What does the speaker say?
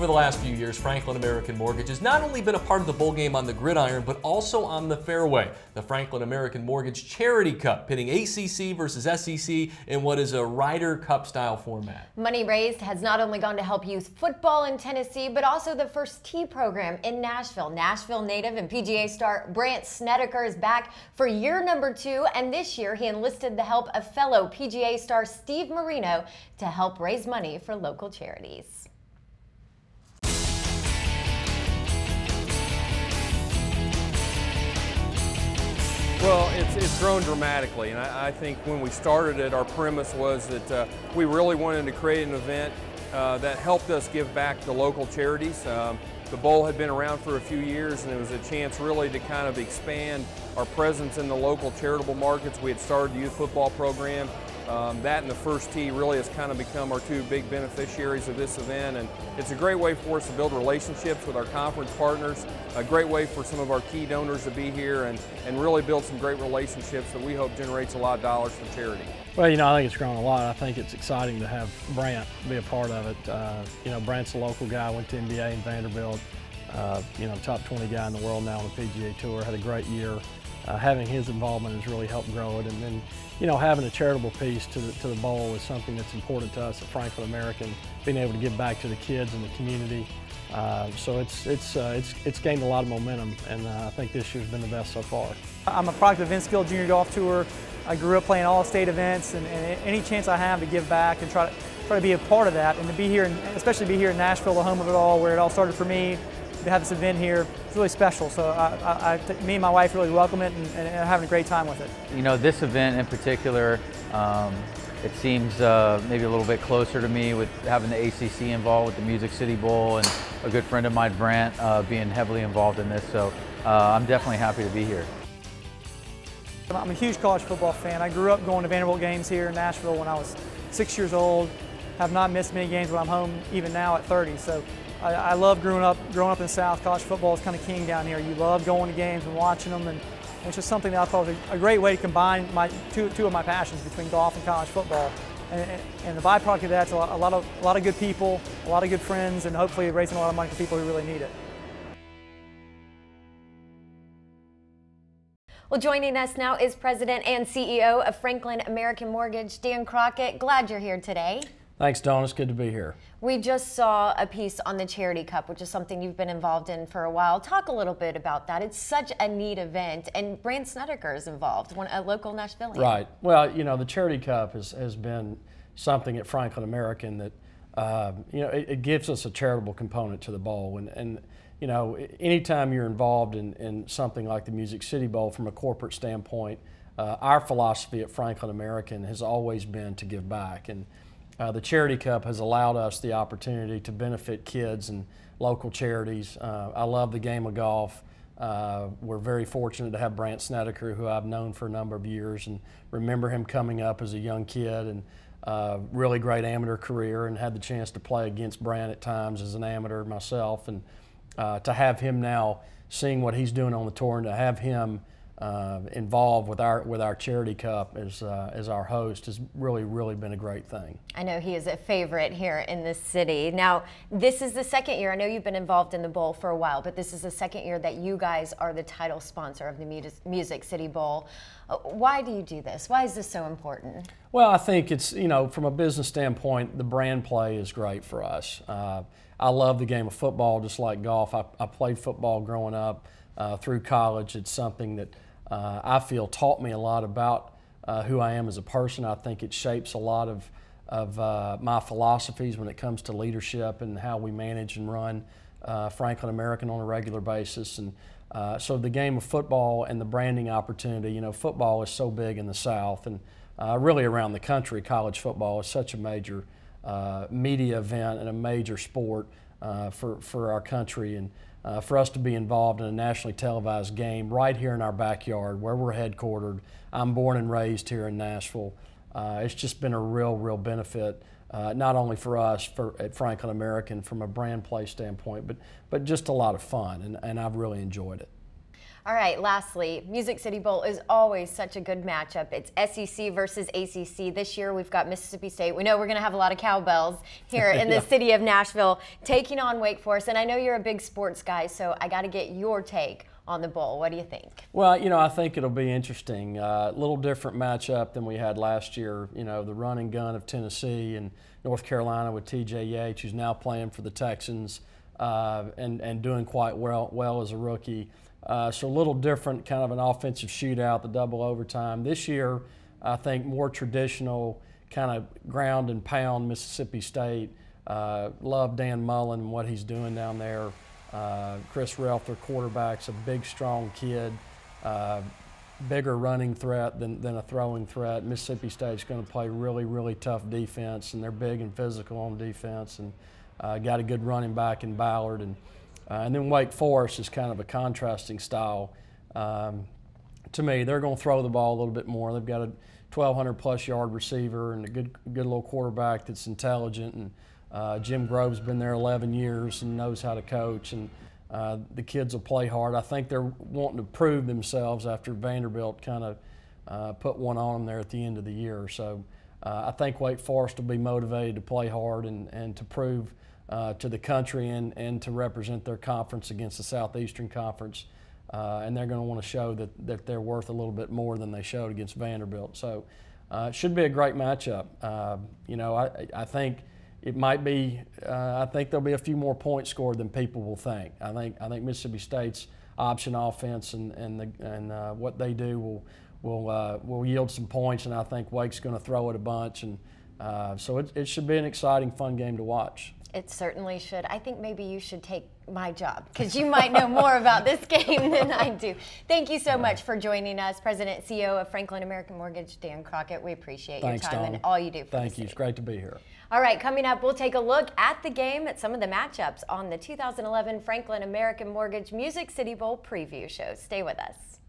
Over the last few years, Franklin American Mortgage has not only been a part of the bowl game on the gridiron, but also on the fairway. The Franklin American Mortgage Charity Cup, pitting ACC versus SEC in what is a Ryder Cup style format. Money raised has not only gone to help youth football in Tennessee, but also the First Tee program in Nashville. Nashville native and PGA star Brant Snedeker is back for year number 2, and this year he enlisted the help of fellow PGA star Steve Marino to help raise money for local charities. Well, it's grown dramatically, and I think when we started it, our premise was that we really wanted to create an event that helped us give back to local charities. The bowl had been around for a few years, and it was a chance really to kind of expand our presence in the local charitable markets. We had started the youth football program. That and the First Tee really has kind of become our 2 big beneficiaries of this event, and it's a great way for us to build relationships with our conference partners, a great way for some of our key donors to be here and really build some great relationships that we hope generates a lot of dollars for charity. Well, you know, I think it's grown a lot. I think it's exciting to have Brant be a part of it. You know, Brant's a local guy, went to NBA in Vanderbilt, you know, top 20 guy in the world now on the PGA Tour, had a great year. Having his involvement has really helped grow it, and then, you know, having a charitable piece to the bowl is something that's important to us at Franklin American. Being able to give back to the kids and the community, so it's gained a lot of momentum, and I think this year's been the best so far. I'm a product of Innsfield Junior Golf Tour. I grew up playing all state events, and any chance I have to give back and try to be a part of that, and to be here, especially be here in Nashville, the home of it all, where it all started for me. To have this event here, it's really special. So me and my wife really welcome it and having a great time with it. You know, this event in particular, it seems maybe a little bit closer to me with having the ACC involved with the Music City Bowl and a good friend of mine, Brant, being heavily involved in this. So I'm definitely happy to be here. I'm a huge college football fan. I grew up going to Vanderbilt games here in Nashville when I was 6 years old. Have not missed many games when I'm home, even now at 30. So I love growing up in the South. College football is kind of king down here. You love going to games and watching them, and it's just something that I thought was a great way to combine two of my passions between golf and college football. And the byproduct of that's a lot of good people, a lot of good friends, and hopefully raising a lot of money for people who really need it. Well, joining us now is President and CEO of Franklin American Mortgage, Dan Crockett. Glad you're here today. Thanks, Dawn. It's good to be here. We just saw a piece on the Charity Cup, which is something you've been involved in for a while. Talk a little bit about that. It's such a neat event, and Brant Snedeker is involved, a local Nashvilleian. Right. Well, you know, the Charity Cup has been something at Franklin American that, you know, it gives us a charitable component to the bowl. And you know, anytime you're involved in something like the Music City Bowl from a corporate standpoint, our philosophy at Franklin American has always been to give back. And the Charity Cup has allowed us the opportunity to benefit kids and local charities. I love the game of golf. We're very fortunate to have Brant Snedeker, who I've known for a number of years, and remember him coming up as a young kid, and really great amateur career, and had the chance to play against Brant at times as an amateur myself. And to have him now, seeing what he's doing on the tour, and to have him involved with our Charity Cup as our host has really been a great thing. I know he is a favorite here in this city. Now, this is the second year. I know you've been involved in the bowl for a while, but this is the second year that you guys are the title sponsor of the Music City Bowl. Why do you do this? Why is this so important? Well, I think it's, you know, from a business standpoint, the brand play is great for us. I love the game of football just like golf. I played football growing up through college. It's something that I feel taught me a lot about who I am as a person. I think it shapes a lot of my philosophies when it comes to leadership and how we manage and run Franklin American on a regular basis. And so the game of football and the branding opportunity, you know, football is so big in the South and really around the country. College football is such a major media event and a major sport for our country. And for us to be involved in a nationally televised game right here in our backyard where we're headquartered. I'm born and raised here in Nashville. It's just been a real benefit, not only for us at Franklin American from a brand play standpoint, but just a lot of fun, and I've really enjoyed it. All right, lastly, Music City Bowl is always such a good matchup. It's SEC versus ACC. This year we've got Mississippi State. We know we're going to have a lot of cowbells here in the city of Nashville taking on Wake Forest. And I know you're a big sports guy, so I got to get your take on the bowl. What do you think? Well, you know, I think it'll be interesting. A little different matchup than we had last year. You know, the run and gun of Tennessee and North Carolina with T.J. Yates, who's now playing for the Texans and doing quite well as a rookie. So a little different, kind of an offensive shootout, the double overtime. This year, I think more traditional, kind of ground and pound Mississippi State. Love Dan Mullen and what he's doing down there. Chris Ralph, their quarterback's a big, strong kid. Bigger running threat than a throwing threat. Mississippi State's going to play really, really tough defense, and they're big and physical on defense, and got a good running back in Ballard. And then Wake Forest is kind of a contrasting style. To me, they're going to throw the ball a little bit more. They've got a 1,200-plus yard receiver and a good little quarterback that's intelligent. And Jim Grove's been there 11 years and knows how to coach. And the kids will play hard. I think they're wanting to prove themselves after Vanderbilt kind of put one on them there at the end of the year. So I think Wake Forest will be motivated to play hard and to prove to the country and to represent their conference against the Southeastern Conference. And they're going to want to show that they're worth a little bit more than they showed against Vanderbilt. So it should be a great matchup. You know, I think it might be. I think there'll be a few more points scored than people will think. I think Mississippi State's option offense and what they do will yield some points, and I think Wake's going to throw it a bunch, and so it should be an exciting, fun game to watch. It certainly should. I think maybe you should take my job because you might know more about this game than I do. Thank you so much for joining us, President and CEO of Franklin American Mortgage, Dan Crockett. We appreciate your time and all you do for the city. It's great to be here. All right, coming up, we'll take a look at the game, at some of the matchups on the 2011 Franklin American Mortgage Music City Bowl preview show. Stay with us.